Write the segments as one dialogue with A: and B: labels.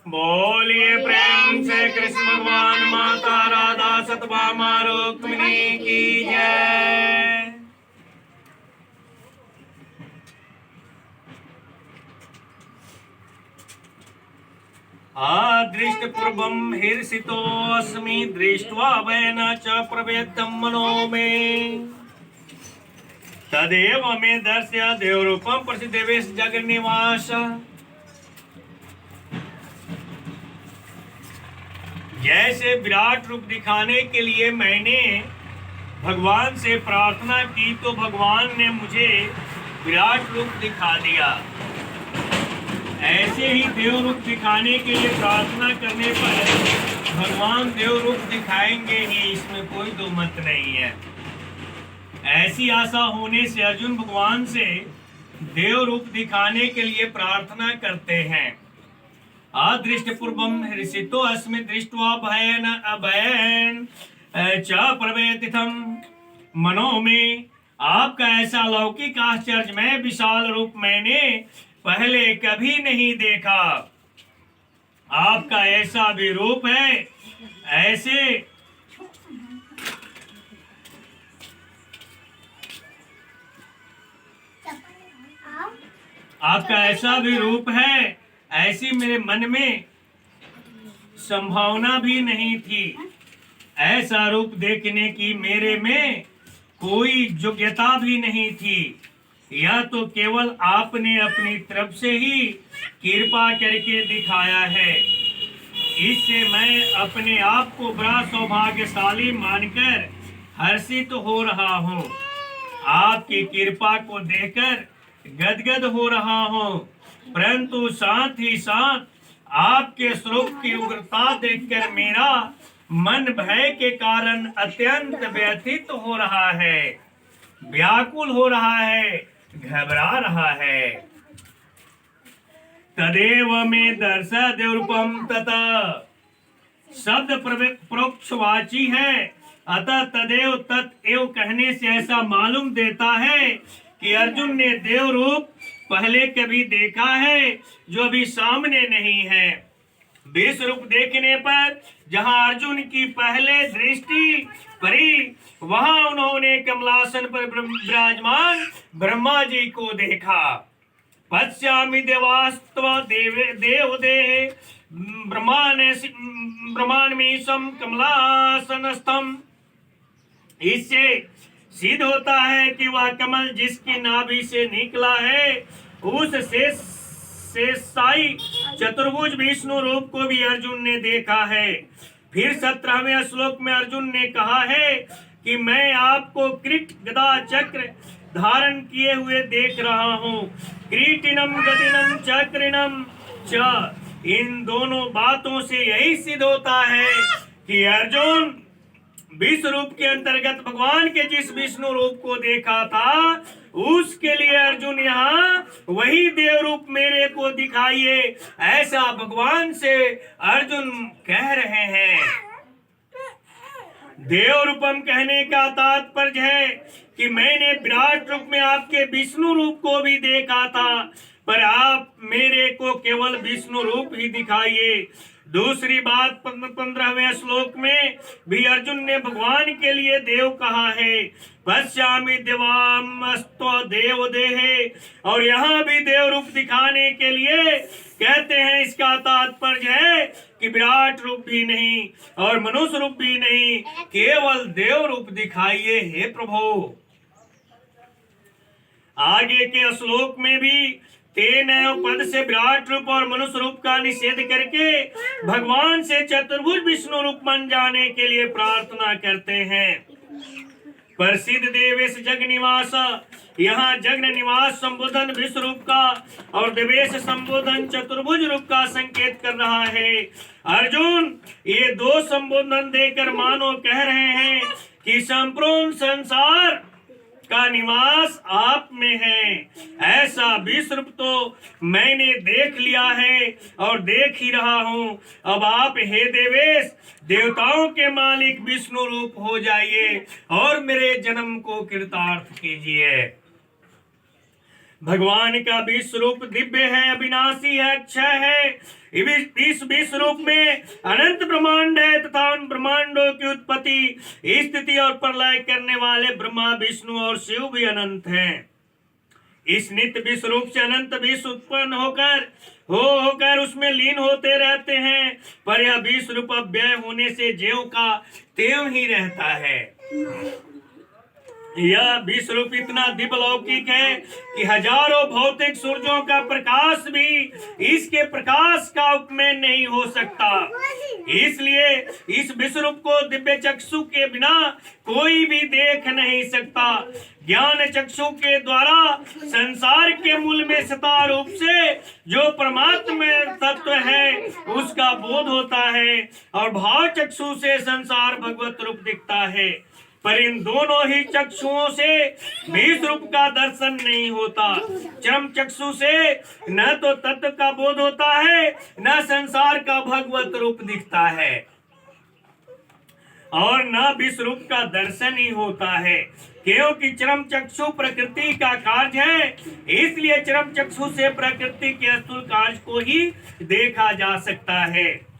A: बोलिए प्रेम से कृष्ण भगवान माता राधा सतभामा रुक्मिणी की जय। आदृष्ट पूर्वम हर्षितोऽस्मि दृष्ट्वा वैन च प्रवेद्यं मनो मे तदेव मे दर्शय देवरूपम प्रसिद्धेवेश जगन्निवास। जैसे विराट रूप दिखाने के लिए मैंने भगवान से प्रार्थना की तो भगवान ने मुझे विराट रूप दिखा दिया, ऐसे ही देव रूप दिखाने के लिए प्रार्थना करने पर भगवान देव रूप दिखाएंगे ही, इसमें कोई दो मत नहीं है। ऐसी आशा होने से अर्जुन भगवान से देव रूप दिखाने के लिए प्रार्थना करते हैं। अदृष्ट पूर्वम हर्षितो अस्मि दृष्ट्वा भयेन अभयेन च प्रवेदितम मनो में। आपका ऐसा लौकिक आश्चर्यमय विशाल रूप मैंने पहले कभी नहीं देखा। आपका ऐसा भी रूप है, ऐसे आपका ऐसा भी रूप है, ऐसी मेरे मन में संभावना भी नहीं थी। ऐसा रूप देखने की मेरे में कोई योग्यता भी नहीं थी। यह तो केवल आपने अपनी तरफ से ही कृपा करके दिखाया है। इससे मैं अपने आप को बड़ा सौभाग्यशाली मानकर हर्षित हो रहा हूँ। आपकी कृपा को देखकर गदगद हो रहा हूँ, परंतु साथ ही साथ आपके स्वरूप की उग्रता देखकर मेरा मन भय के कारण अत्यंत व्यथित हो रहा है, व्याकुल हो रहा है, घबरा रहा है। तदेव में दर्श देवरूपम तथा शब्द प्रोक्षवाची है, अतः तदेव तत्एव कहने से ऐसा मालूम देता है कि अर्जुन ने देव रूप पहले कभी देखा है जो अभी सामने नहीं है। विश्व रूप देखने पर जहां अर्जुन की पहले दृष्टि पड़ी, वहां उन्होंने कमलासन पर विराजमान ब्रह्मा जी को देखा। पश्यामि देवास्त्व देव देह ब्रह्मांडमीशम कमलासनस्थम। इससे सिद्ध होता है कि वह कमल जिसकी नाभि से निकला है, उस शेषशायी चतुर्भुज विष्णु रूप को भी अर्जुन ने देखा है। फिर 17वें श्लोक में अर्जुन ने कहा है कि मैं आपको कृट गदा चक्र धारण किए हुए देख रहा हूँ। कृटिनम गदिनम चक्रिनम च, इन दोनों बातों से यही सिद्ध होता है कि अर्जुन विश्व रूप के अंतर्गत भगवान के जिस विष्णु रूप को देखा था, उसके लिए अर्जुन यहाँ वही देव रूप मेरे को दिखाइए, ऐसा भगवान से अर्जुन कह रहे हैं। देव रूपम कहने का तात्पर्य है कि मैंने विराट रूप में आपके विष्णु रूप को भी देखा था, पर आप मेरे को केवल विष्णु रूप ही दिखाइए। दूसरी बात 15वें श्लोक में भी अर्जुन ने भगवान के लिए देव कहा है। पश्यामि देवामस्त्व देव देहे, और यहाँ भी देव रूप दिखाने के लिए कहते हैं। इसका तात्पर्य है कि विराट रूप भी नहीं और मनुष्य रूप भी नहीं, केवल देव रूप दिखाइए हे प्रभु। आगे के श्लोक में भी तेन पद से विराट रूप और मनुष्य रूप का निषेध करके भगवान से चतुर्भुज विष्णु रूप बन जाने के लिए प्रार्थना करते हैं। प्रसिद्ध देवेश जग निवास, यहाँ जगन निवास संबोधन विश्व रूप का और देवेश संबोधन चतुर्भुज रूप का संकेत कर रहा है। अर्जुन ये दो संबोधन देकर मानो कह रहे हैं कि संपूर्ण संसार का निवास आप में है। ऐसा विश्व रूप तो मैंने देख लिया है और देख ही रहा हूँ। अब आप हे देवेश देवताओं के मालिक विष्णु रूप हो जाइए और मेरे जन्म को कृतार्थ कीजिए। भगवान का विश्व रूप दिव्य है, अविनाशी है, अक्षय है। इस विश्व रूप में अनंत ब्रह्मांड है तथा उन ब्रह्मांडों की उत्पत्ति, स्थिति और प्रलय करने वाले ब्रह्मा, विष्णु और शिव भी अनंत हैं। इस नित्य विश्व रूप से अनंत विश्व उत्पन्न होकर उसमें लीन होते रहते हैं, पर यह विश्व रूप अव्यय होने से ज्यों का त्यों ही रहता है। यह विश्व रूप इतना दिव्य लौकिक है कि हजारों भौतिक सूर्यों का प्रकाश भी इसके प्रकाश का उपमेय नहीं हो सकता। इसलिए इस विश्व रूप को दिव्य चक्षु के बिना कोई भी देख नहीं सकता। ज्ञान चक्षु के द्वारा संसार के मूल में सता रूप से जो परमात्मा तत्व है उसका बोध होता है, और भाव चक्षु से संसार भगवत रूप दिखता है। पर इन दोनों ही चक्षुओं से विश्व रूप का दर्शन नहीं होता। चरम चक्षु से न तो तत्व का बोध होता है, न संसार का भगवत रूप दिखता है, और न विश्व रूप का दर्शन ही होता है। क्योंकि चरम चक्षु प्रकृति का कार्य है, इसलिए चरम चक्षु से प्रकृति के स्थूल कार्य को ही देखा जा सकता है।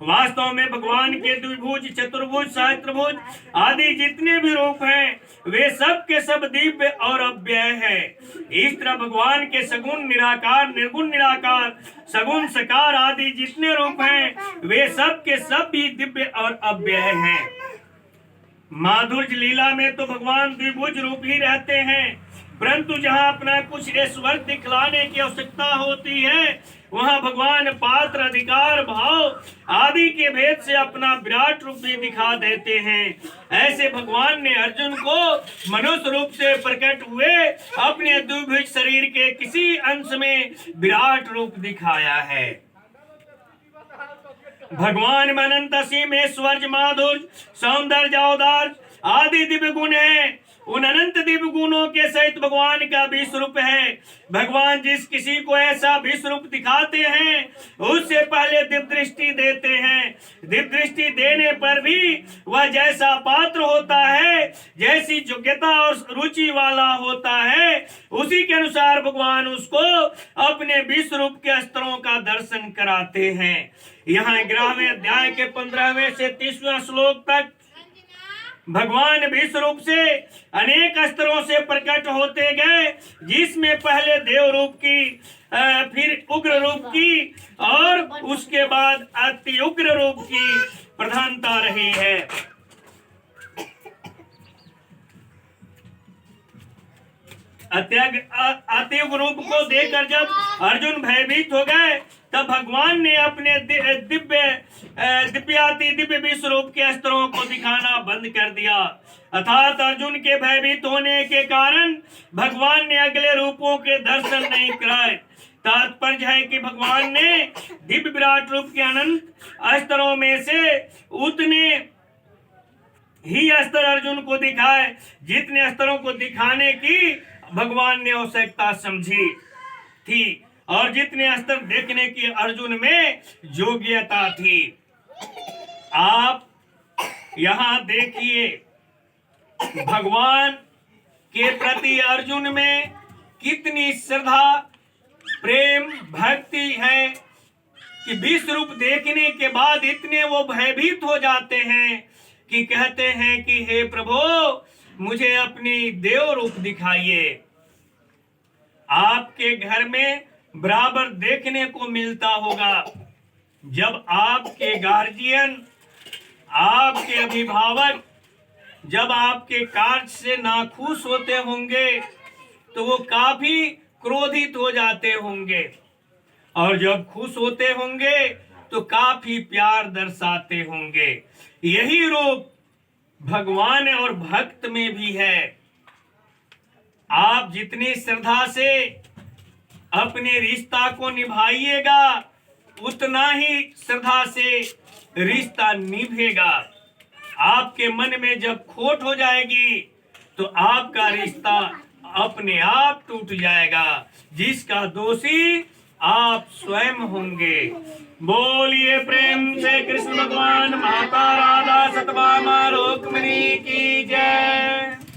A: वास्तव में भगवान के द्विभुज, चतुर्भुज, सहस्त्रभुज आदि जितने भी रूप हैं वे सब के सब दिव्य और अव्यय है। इस तरह भगवान के सगुण निराकार, निर्गुण निराकार, सगुण सकार आदि जितने रूप हैं वे सब के सब भी दिव्य और अव्यय हैं। माधुर्य लीला में तो भगवान द्विभुज रूप ही रहते हैं, परंतु जहाँ अपना कुछ ऐश्वर्य दिखलाने की आवश्यकता होती है वहाँ भगवान पात्र, अधिकार, भाव आदि के भेद से अपना विराट रूप भी दिखा देते हैं। ऐसे भगवान ने अर्जुन को मनुष्य रूप से प्रकट हुए अपने द्विभुज शरीर के किसी अंश में विराट रूप दिखाया है। भगवान में अनंत असीम ऐश्वर्य, माधुर्य, सौंदर्य, औदार्य आदि दिव्य गुण हैं। उन अनंत दिव्य गुणों के सहित भगवान का विश्व रूप है। भगवान जिस किसी को ऐसा विश्व रूप दिखाते हैं उससे पहले दिव्य दृष्टि देते हैं। दिव्य दृष्टि देने पर भी वह जैसा पात्र होता है, जैसी योग्यता और रुचि वाला होता है, उसी के अनुसार भगवान उसको अपने विश्व रूप के स्तरों का दर्शन कराते हैं। यहाँ 11वें अध्याय के 15वें से 30वें श्लोक तक भगवान विश्व रूप से अनेक स्तरों से प्रकट होते गए, जिसमें पहले देव रूप की, फिर उग्र रूप की और उसके बाद अति उग्र रूप की प्रधानता रही है। अत्युग्र रूप को देखकर जब अर्जुन भयभीत हो गए तब भगवान ने अपने दिव्य विश्व रूप के स्तरों को दिखाना बंद कर दिया। अर्थात अर्जुन के भयभीत होने के कारण भगवान ने अगले रूपों के दर्शन नहीं कराए। तात्पर्य है कि भगवान ने दिव्य विराट रूप के अनंत स्तरों में से उतने ही स्तर अर्जुन को दिखाए जितने स्तरों को दिखाने की भगवान ने आवश्यकता समझी थी, और जितने स्तर देखने की अर्जुन में योग्यता थी। आप यहाँ देखिए भगवान के प्रति अर्जुन में कितनी श्रद्धा, प्रेम, भक्ति है कि विश्व रूप देखने के बाद इतने वो भयभीत हो जाते हैं कि कहते हैं कि हे प्रभु मुझे अपनी देव रूप दिखाइए। आपके घर में बराबर देखने को मिलता होगा जब आपके गार्जियन, आपके अभिभावक जब आपके कार्य से नाखुश होते होंगे तो वो काफी क्रोधित हो जाते होंगे, और जब खुश होते होंगे तो काफी प्यार दर्शाते होंगे। यही रूप भगवान और भक्त में भी है। आप जितनी श्रद्धा से अपने रिश्ता को निभाइएगा उतना ही श्रद्धा से रिश्ता निभेगा। आपके मन में जब खोट हो जाएगी तो आपका रिश्ता अपने आप टूट जाएगा, जिसका दोषी आप स्वयं होंगे। बोलिए प्रेम से कृष्ण भगवान माता राधा सतभामा रुक्मिणी की जय।